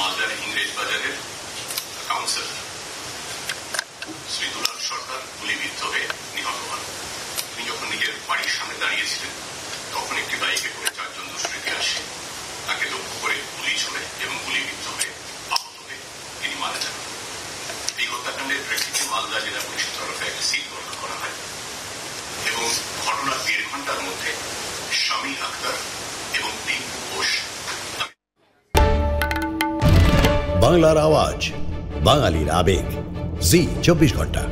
মালদার ইংরেজ বাজারের কাউন্সিলর শ্রী দুলাল সরকার গুলিবিদ্ধ হয়ে নিহত হন। তিনি যখন নিজের বাড়ির সামনে দাঁড়িয়েছিলেন তখন একটি বাইকে করে 4 জন দুষ্কৃতী আসে, তাকে লক্ষ্য করে গুলি ছোড়ে এবং গুলিবিদ্ধ হয়ে আহত হয়ে তিনি মারা যান। এই হত্যাকাণ্ডের প্রেক্ষিতে মালদা জেলা পুলিশের তরফে একটা সিল গঠন করা হয় এবং ঘটনার 1.5 ঘন্টার মধ্যে শামিল আক্তার এবং দীপু ঘোষ বাংলার আওয়াজ, বাঙালির আবেগ, জি 24 ঘন্টা।